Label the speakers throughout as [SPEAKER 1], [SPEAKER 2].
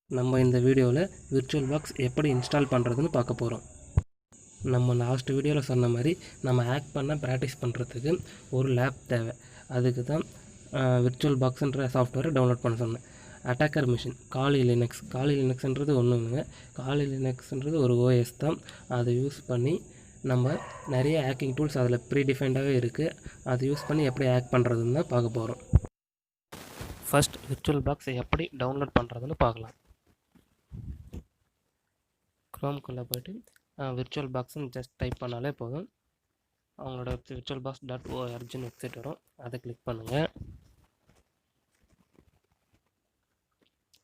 [SPEAKER 1] நம்ம இந்த வீடியோவில் விர்ச்சுவல் பாக்ஸ் எப்படி இன்ஸ்டால் பண்ணுறதுன்னு பார்க்க போகிறோம். நம்ம லாஸ்ட் வீடியோவில் சொன்ன மாதிரி நம்ம ஹேக் பண்ண ப்ராக்டிஸ் பண்ணுறதுக்கு ஒரு லேப் தேவை. அதுக்கு தான் விர்ச்சுவல் பாக்ஸுன்ற சாஃப்ட்வேரை டவுன்லோட் பண்ண சொன்னேன். அட்டாக்கர் மிஷின் காலி லினக்ஸ்ன்றது ஒன்றுங்க. காலி லினக்ஸ்ன்றது ஒரு ஓஎஸ் தான். அதை யூஸ் பண்ணி நம்ம நிறைய ஹேக்கிங் டூல்ஸ் அதில் ப்ரீடிஃபைண்டாகவே இருக்குது. அதை யூஸ் பண்ணி எப்படி ஹேக் பண்ணுறதுன்னு தான் பார்க்க போகிறோம். ஃபஸ்ட் விர்ச்சுவல் பாக்ஸை எப்படி டவுன்லோட் பண்ணுறதுன்னு பார்க்கலாம். க்ரோம்குள்ளே போய்ட்டு விர்ச்சுவல் பாக்ஸ்ன்னு ஜஸ்ட் டைப் பண்ணாலே போதும். அவங்களோட விர்ச்சுவல் பாக்ஸ் .orgன்னு வெப்சைட் வரும். அதை கிளிக் பண்ணுங்கள்.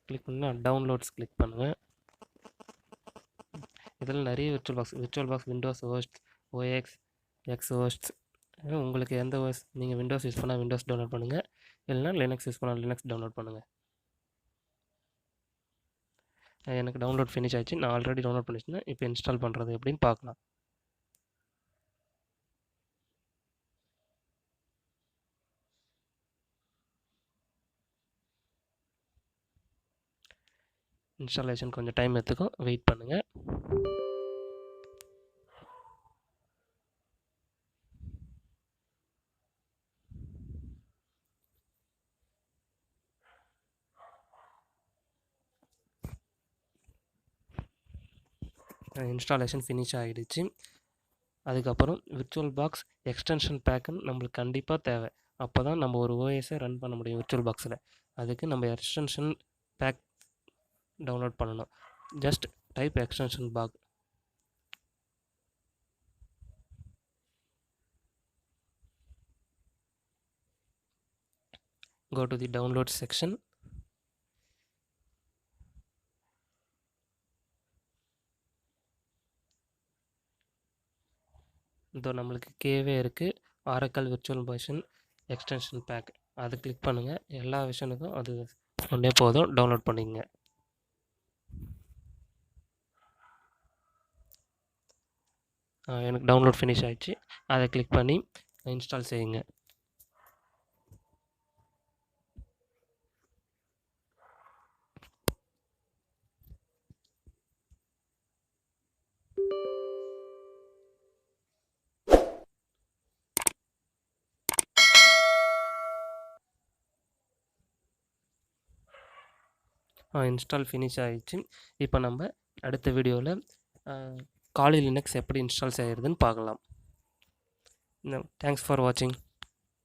[SPEAKER 1] கிளிக் பண்ணால் டவுன்லோட்ஸ் கிளிக் பண்ணுங்கள். இதில் நிறைய virtual box Windows host, OX, X host, உங்களுக்கு எந்த ஓஎஸ் நீங்கள் விண்டோஸ் யூஸ் பண்ணால் விண்டோஸ் டவுன்லோட் பண்ணுங்கள். இல்லைனா லினக்ஸ் யூஸ் பண்ணால் லினக்ஸ் டவுன்லோட் பண்ணுங்கள். எனக்கு டவுன்லோட் ஃபினிஷ் ஆகிடுச்சு. நான் ஆல்ரெடி டவுன்லோட் பண்ணிச்சுன்னா இப்போ இன்ஸ்டால் பண்ணுறது எப்படின்னு பார்க்கலாம். இன்ஸ்டாலேஷன் கொஞ்சம் டைம் எடுத்துக்கும், வெயிட் பண்ணுங்கள். இன்ஸ்டாலேஷன் ஃபினிஷ் ஆகிடுச்சு. அதுக்கப்புறம் விர்ச்சுவல் பாக்ஸ் எக்ஸ்டென்ஷன் பேக்குன்னு நம்மளுக்கு கண்டிப்பாக தேவை. அப்போ தான் நம்ம ஒரு ஓஎஸை ரன் பண்ண முடியும் விர்ச்சுவல் பாக்ஸில். அதுக்கு நம்ம எக்ஸ்டென்ஷன் பேக் டவுன்லோட் பண்ணணும். Just type extension pack. Go to the download section. இதோ நம்மளுக்கு கேவே இருக்குது, Oracle virtual machine extension pack. அதை கிளிக் பண்ணுங்கள். எல்லா விஷயனுக்கும் அது ஒன்றே போதும், டவுன்லோட் பண்ணிக்கங்க. எனக்கு டவுன்லோட் ஃபினிஷ் ஆகிடுச்சு. அதை கிளிக் பண்ணி இன்ஸ்டால் செய்யுங்க. இன்ஸ்டால் ஃபினிஷ் ஆகிடுச்சு. இப்போ நம்ம அடுத்த வீடியோவில் காலி லினக்ஸ் எப்படி இன்ஸ்டால் செய்கிறதுன்னு பார்க்கலாம். தேங்க்ஸ் ஃபார் வாட்சிங்.